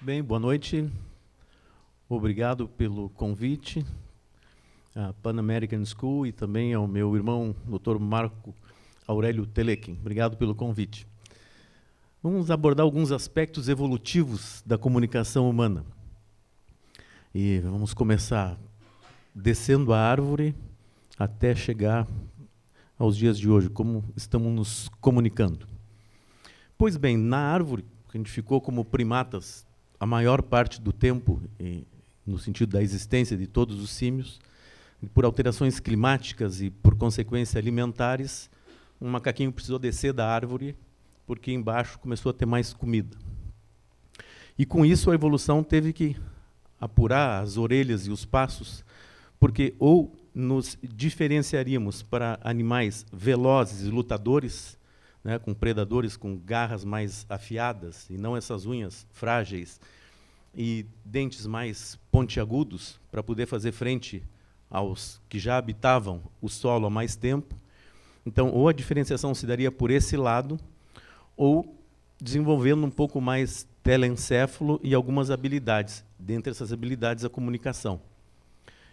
Bem, boa noite. Obrigado pelo convite à Pan American School e também ao meu irmão, Dr. Marco Aurélio Telequim. Obrigado pelo convite. Vamos abordar alguns aspectos evolutivos da comunicação humana. E vamos começar descendo a árvore até chegar aos dias de hoje, como estamos nos comunicando. Pois bem, na árvore, a gente ficou como primatas a maior parte do tempo, no sentido da existência de todos os símios, por alterações climáticas e, por consequência, alimentares, um macaquinho precisou descer da árvore, porque embaixo começou a ter mais comida. E, com isso, a evolução teve que apurar as orelhas e os passos, porque ou nos diferenciaríamos para animais velozes e lutadores, né, com predadores com garras mais afiadas, e não essas unhas frágeis, e dentes mais pontiagudos, para poder fazer frente aos que já habitavam o solo há mais tempo. Então, ou a diferenciação se daria por esse lado, ou desenvolvendo um pouco mais telencéfalo e algumas habilidades, dentre essas habilidades a comunicação.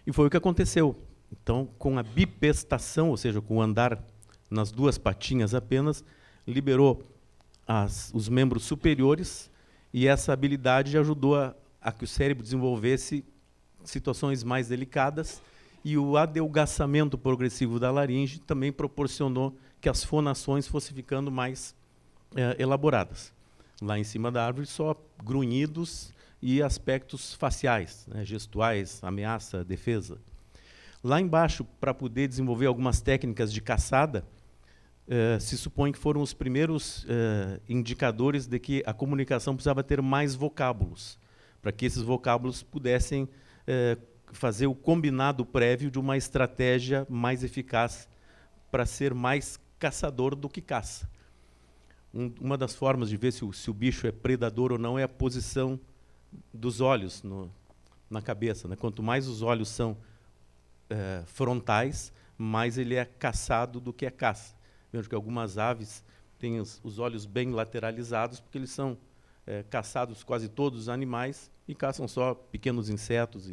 E foi o que aconteceu. Então, com a bipestação, ou seja, com o andar nas duas patinhas apenas, liberou os membros superiores, e essa habilidade ajudou a que o cérebro desenvolvesse situações mais delicadas, e o adelgaçamento progressivo da laringe também proporcionou que as fonações fossem ficando mais elaboradas. Lá em cima da árvore, só grunhidos e aspectos faciais, né, gestuais, ameaça, defesa. Lá embaixo, para poder desenvolver algumas técnicas de caçada, se supõe que foram os primeiros indicadores de que a comunicação precisava ter mais vocábulos, para que esses vocábulos pudessem fazer o combinado prévio de uma estratégia mais eficaz para ser mais caçador do que caça. Uma das formas de ver se o bicho é predador ou não é a posição dos olhos na cabeça, né? Quanto mais os olhos são frontais, mais ele é caçado do que é caça. Vejo que algumas aves têm os olhos bem lateralizados, porque eles são caçados, quase todos os animais, e caçam só pequenos insetos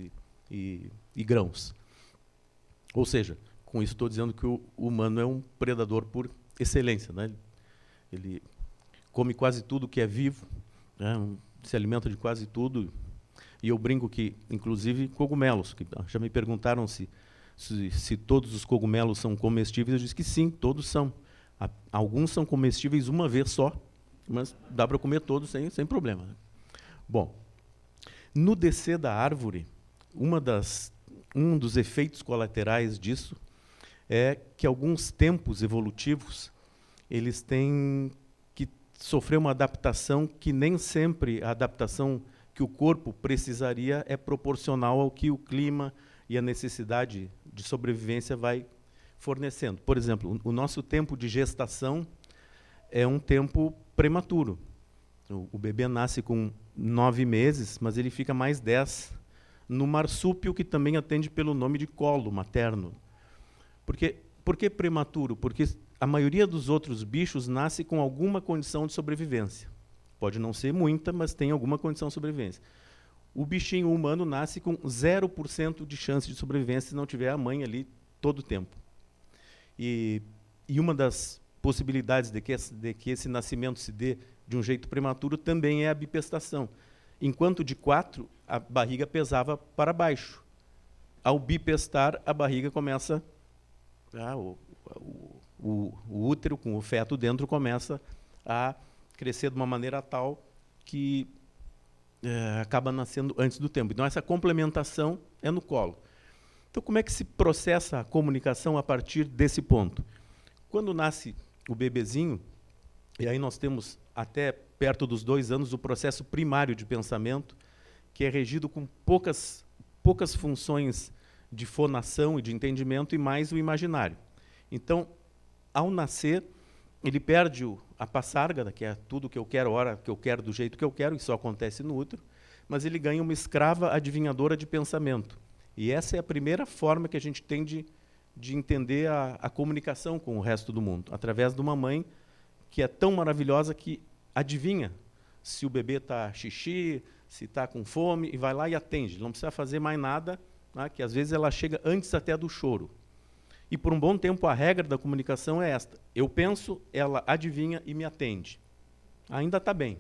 e grãos. Ou seja, com isso estou dizendo que o humano é um predador por excelência, né? Ele come quase tudo que é vivo, né? Se alimenta de quase tudo, e eu brinco que, inclusive, cogumelos, que já me perguntaram se todos os cogumelos são comestíveis, eu disse que sim, todos são. Alguns são comestíveis uma vez só, mas dá para comer todos sem problema. Bom, no descer da árvore, um dos efeitos colaterais disso é que alguns tempos evolutivos eles têm que sofrer uma adaptação que nem sempre a adaptação que o corpo precisaria é proporcional ao que o clima e a necessidade de sobrevivência vai fornecendo. Por exemplo, o nosso tempo de gestação é um tempo prematuro. O bebê nasce com 9 meses, mas ele fica mais 10 no marsúpio, que também atende pelo nome de colo materno. Por que prematuro? Porque a maioria dos outros bichos nasce com alguma condição de sobrevivência. Pode não ser muita, mas tem alguma condição de sobrevivência. O bichinho humano nasce com 0% de chance de sobrevivência se não tiver a mãe ali todo o tempo. E uma das possibilidades de que esse nascimento se dê de um jeito prematuro também é a bipestação. Enquanto de 4, a barriga pesava para baixo. Ao bipestar, a barriga começa... o útero, com o feto dentro, começa a crescer de uma maneira tal que acaba nascendo antes do tempo. Então, essa complementação é no colo. Então, como é que se processa a comunicação a partir desse ponto? Quando nasce o bebezinho, e aí nós temos até perto dos 2 anos o processo primário de pensamento, que é regido com poucas funções de fonação e de entendimento e mais o imaginário. Então, ao nascer, ele perde a passárgada, que é tudo que eu quero, a hora que eu quero, do jeito que eu quero, isso acontece no útero, mas ele ganha uma escrava adivinhadora de pensamento. E essa é a primeira forma que a gente tem de entender a comunicação com o resto do mundo, através de uma mãe que é tão maravilhosa que adivinha se o bebê está xixi, se está com fome, e vai lá e atende. Não precisa fazer mais nada, né, que às vezes ela chega antes até do choro. E por um bom tempo a regra da comunicação é esta. Eu penso, ela adivinha e me atende. Ainda está bem.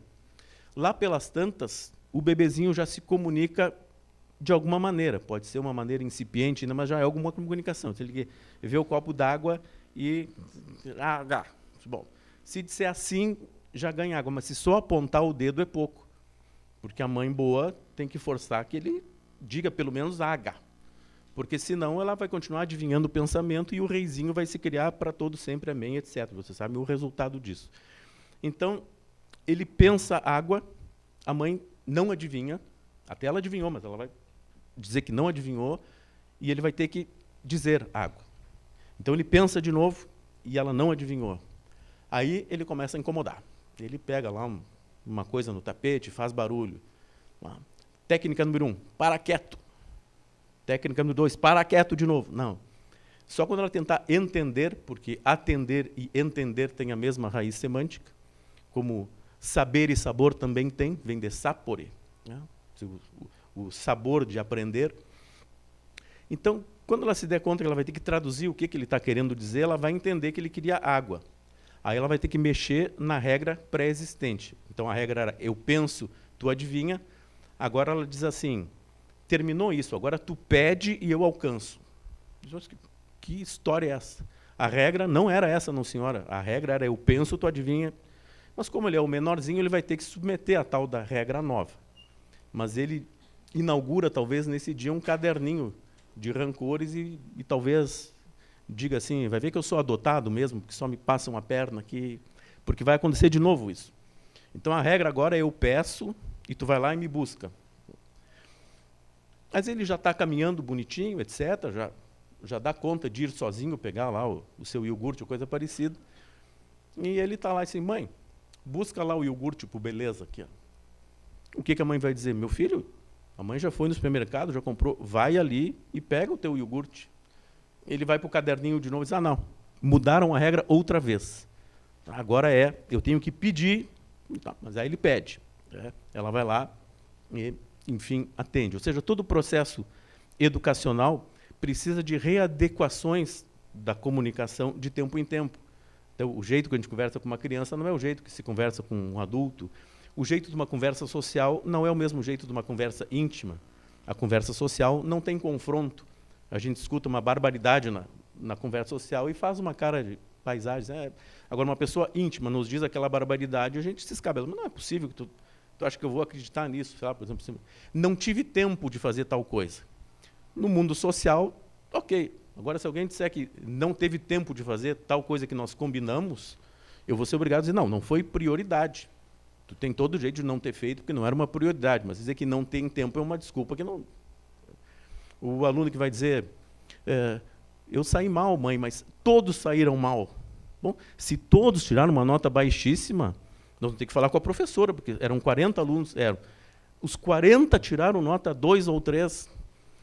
Lá pelas tantas, o bebezinho já se comunica de alguma maneira. Pode ser uma maneira incipiente, mas já é alguma comunicação. Se ele vê o copo d'água e... Bom, se disser assim, já ganha água. Mas se só apontar o dedo é pouco. Porque a mãe boa tem que forçar que ele diga pelo menos H. Porque senão ela vai continuar adivinhando o pensamento e o reizinho vai se criar para todo sempre, amém, etc. Você sabe o resultado disso. Então, ele pensa água, a mãe não adivinha, até ela adivinhou, mas ela vai dizer que não adivinhou, e ele vai ter que dizer água. Então, ele pensa de novo e ela não adivinhou. Aí, ele começa a incomodar. Ele pega lá uma coisa no tapete, faz barulho. Técnica número 1, para quieto. Técnica número 2, para quieto de novo. Não. Só quando ela tentar entender, porque atender e entender têm a mesma raiz semântica, como saber e sabor também tem, vem de sapore, né? O sabor de aprender. Então, quando ela se der conta que ela vai ter que traduzir o que ele está querendo dizer, ela vai entender que ele queria água. Aí ela vai ter que mexer na regra pré-existente. Então, a regra era, eu penso, tu adivinha. Agora ela diz assim, terminou isso, agora tu pede e eu alcanço. Que história é essa? A regra não era essa, não, senhora. A regra era eu penso, tu adivinha. Mas como ele é o menorzinho, ele vai ter que submeter a tal da regra nova. Mas ele inaugura, talvez, nesse dia, um caderninho de rancores e talvez diga assim, vai ver que eu sou adotado mesmo, porque só me passam a perna aqui, porque vai acontecer de novo isso. Então, a regra agora é eu peço e tu vai lá e me busca. Mas ele já está caminhando bonitinho, etc., já dá conta de ir sozinho pegar lá o seu iogurte ou coisa parecida. E ele está lá assim, mãe, busca lá o iogurte, por beleza. Aqui, ó. O que a mãe vai dizer? Meu filho, a mãe já foi no supermercado, já comprou, vai ali e pega o teu iogurte. Ele vai para o caderninho de novo e diz, não, mudaram a regra outra vez. Agora eu tenho que pedir, tá, mas aí ele pede. Ela vai lá e, enfim, atende. Ou seja, todo o processo educacional precisa de readequações da comunicação de tempo em tempo. Então, o jeito que a gente conversa com uma criança não é o jeito que se conversa com um adulto. O jeito de uma conversa social não é o mesmo jeito de uma conversa íntima. A conversa social não tem confronto. A gente escuta uma barbaridade na conversa social e faz uma cara de paisagem. Agora, uma pessoa íntima nos diz aquela barbaridade, a gente se escabela. Mas não é possível que tu acha que eu vou acreditar nisso? Sei lá, por exemplo, não tive tempo de fazer tal coisa. No mundo social, ok. Agora, se alguém disser que não teve tempo de fazer tal coisa que nós combinamos, eu vou ser obrigado a dizer, não foi prioridade. Tu tem todo o jeito de não ter feito, porque não era uma prioridade, mas dizer que não tem tempo é uma desculpa que não... O aluno que vai dizer, eu saí mal, mãe, mas todos saíram mal. Bom, se todos tiraram uma nota baixíssima, nós vamos ter que falar com a professora, porque eram 40 alunos, os 40 tiraram nota 2 ou 3,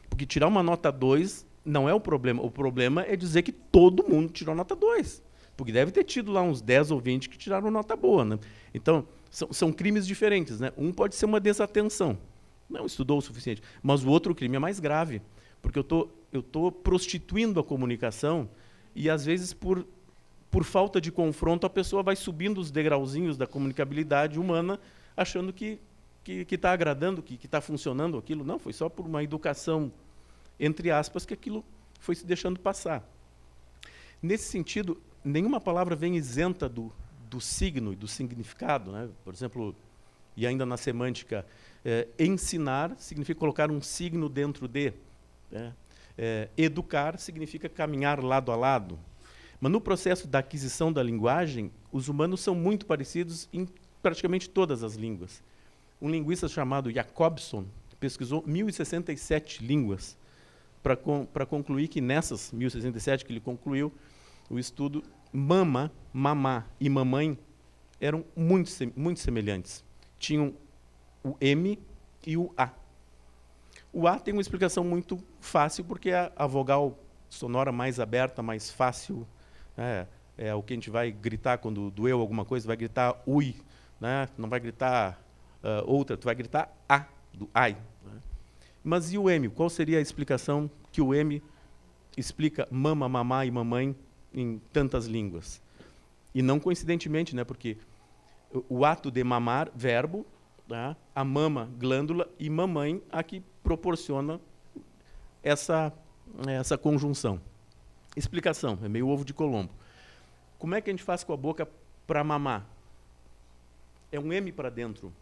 porque tirar uma nota 2 não é o problema é dizer que todo mundo tirou nota 2, porque deve ter tido lá uns 10 ou 20 que tiraram nota boa, né? Então, são crimes diferentes, né? Um pode ser uma desatenção, não estudou o suficiente, mas o outro crime é mais grave, porque eu tô prostituindo a comunicação e, às vezes, por falta de confronto, a pessoa vai subindo os degrauzinhos da comunicabilidade humana, achando que está agradando, que está funcionando aquilo. Não, foi só por uma educação, entre aspas, que aquilo foi se deixando passar. Nesse sentido, nenhuma palavra vem isenta do signo e do significado, né? Por exemplo, e ainda na semântica, ensinar significa colocar um signo dentro de. Né? Educar significa caminhar lado a lado. Mas no processo da aquisição da linguagem, os humanos são muito parecidos em praticamente todas as línguas. Um linguista chamado Jacobson pesquisou 1067 línguas para concluir que nessas 1067 que ele concluiu o estudo, mama, mamá e mamãe eram muito semelhantes. Tinham o M e o A. O A tem uma explicação muito fácil, porque é a vogal sonora mais aberta, mais fácil. É o que a gente vai gritar quando doeu alguma coisa, vai gritar ui, né? Não vai gritar outra, tu vai gritar A. do ai. Né? Mas e o M? Qual seria a explicação que o M explica mama, mamá e mamãe em tantas línguas? E não coincidentemente, né? Porque o ato de mamar, verbo, tá? A mama, glândula, e mamãe, a que proporciona essa conjunção. Explicação, é meio ovo de Colombo. Como é que a gente faz com a boca para mamar? É um M para dentro.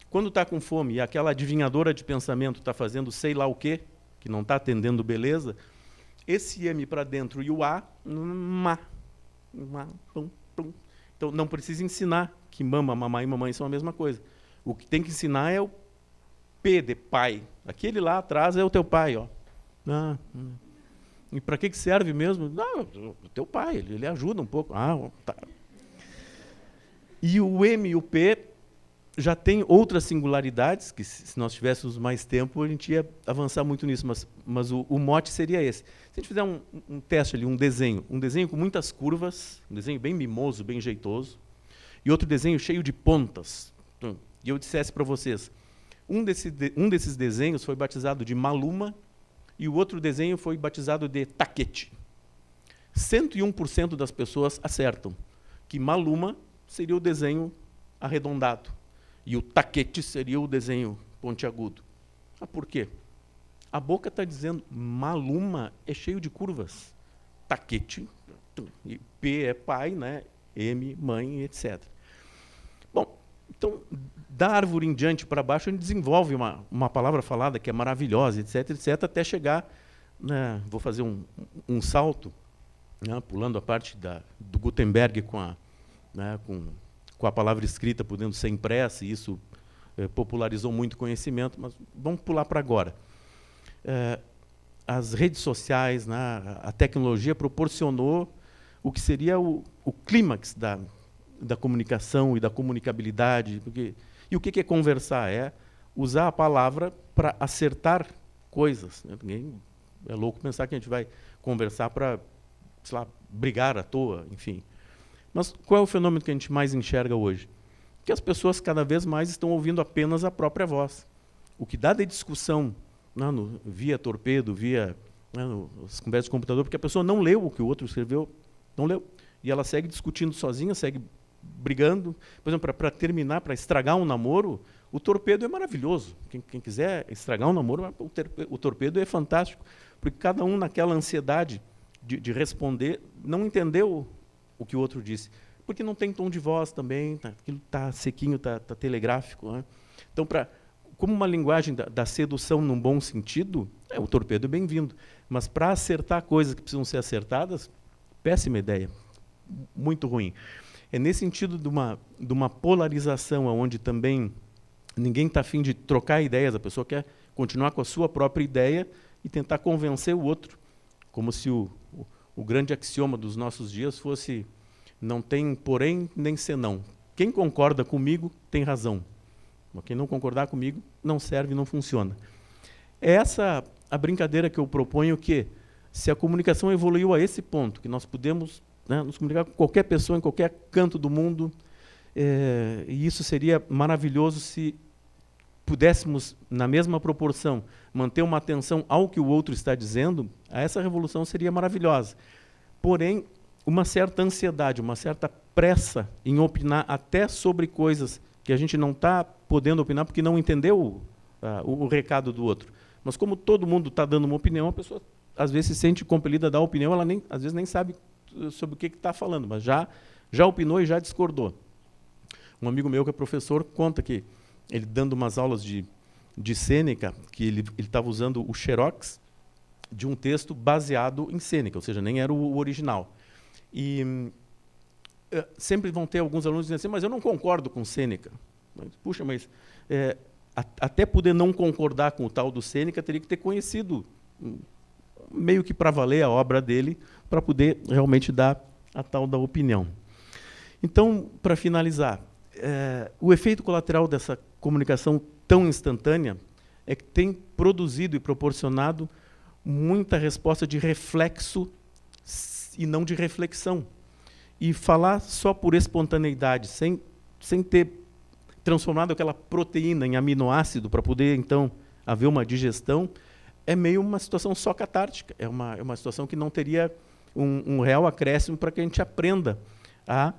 Quando está com fome e aquela adivinhadora de pensamento está fazendo sei lá o quê, que não está atendendo beleza, esse M para dentro e o A, ma, pum, pum. Então, não precisa ensinar que mama, mamãe e mamãe são a mesma coisa. O que tem que ensinar é o P de pai. Aquele lá atrás é o teu pai. Ó. E para que serve mesmo? Não, o teu pai, ele ajuda um pouco. Tá. E o M e o P já tem outras singularidades, que se nós tivéssemos mais tempo, a gente ia avançar muito nisso, mas o mote seria esse. Se a gente fizer um teste ali, um desenho com muitas curvas, um desenho bem mimoso, bem jeitoso, e outro desenho cheio de pontas, e eu dissesse para vocês, um desses desenhos foi batizado de Maluma, e o outro desenho foi batizado de Taquete. 101% das pessoas acertam que Maluma seria o desenho arredondado, e o Taquete seria o desenho pontiagudo. Por quê? A boca está dizendo, Maluma é cheio de curvas. Taquete, e P é pai, né? M, mãe, etc. Bom, então, da árvore em diante para baixo, a gente desenvolve uma palavra falada que é maravilhosa, etc., etc., até chegar, né, vou fazer um salto, né, pulando a parte do Gutenberg com a palavra escrita podendo ser impressa, e isso popularizou muito o conhecimento, mas vamos pular para agora. As redes sociais, né, a tecnologia proporcionou o que seria o clímax da comunicação e da comunicabilidade. E o que é conversar? É usar a palavra para acertar coisas. Né? Ninguém é louco pensar que a gente vai conversar para, sei lá, brigar à toa, enfim. Mas qual é o fenômeno que a gente mais enxerga hoje? Que as pessoas cada vez mais estão ouvindo apenas a própria voz. O que dá de discussão via torpedo, via as conversas de computador, porque a pessoa não leu o que o outro escreveu, não leu. E ela segue discutindo sozinha, segue brigando. Por exemplo, para terminar, para estragar um namoro, o torpedo é maravilhoso. Quem quiser estragar um namoro, o torpedo é fantástico, porque cada um naquela ansiedade de responder não entendeu o que o outro disse, porque não tem tom de voz também, aquilo está sequinho, está telegráfico. Né? Então, como uma linguagem da sedução num bom sentido, o torpedo é bem-vindo. Mas para acertar coisas que precisam ser acertadas, péssima ideia, muito ruim. É nesse sentido de uma polarização, onde também ninguém está afim de trocar ideias, a pessoa quer continuar com a sua própria ideia e tentar convencer o outro, como se o grande axioma dos nossos dias fosse: não tem porém nem senão. Quem concorda comigo tem razão. Quem não concordar comigo não serve, não funciona. É essa a brincadeira que eu proponho, que se a comunicação evoluiu a esse ponto, que nós podemos, né, nos comunicar com qualquer pessoa, em qualquer canto do mundo, e isso seria maravilhoso se pudéssemos, na mesma proporção, manter uma atenção ao que o outro está dizendo, essa revolução seria maravilhosa. Porém, uma certa ansiedade, uma certa pressa em opinar até sobre coisas que a gente não está podendo opinar porque não entendeu o recado do outro. Mas como todo mundo está dando uma opinião, a pessoa às vezes se sente compelida a dar opinião, ela às vezes nem sabe sobre o que está falando, mas já opinou e já discordou. Um amigo meu que é professor conta que ele, dando umas aulas de Sêneca, que ele estava usando o xerox de um texto baseado em Sêneca, ou seja, nem era o original. E sempre vão ter alguns alunos dizendo assim, mas eu não concordo com Sêneca. Puxa, mas até poder não concordar com o tal do Sêneca, teria que ter conhecido, meio que para valer, a obra dele, para poder realmente dar a tal da opinião. Então, para finalizar, o efeito colateral dessa comunicação tão instantânea é que tem produzido e proporcionado muita resposta de reflexo e não de reflexão. E falar só por espontaneidade, sem ter transformado aquela proteína em aminoácido para poder, então, haver uma digestão, é meio uma situação só catártica. É uma situação que não teria um real acréscimo para que a gente aprenda a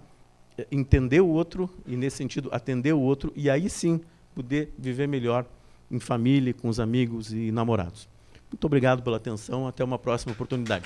entender o outro e, nesse sentido, atender o outro e aí sim poder viver melhor em família, com os amigos e namorados. Muito obrigado pela atenção. Até uma próxima oportunidade.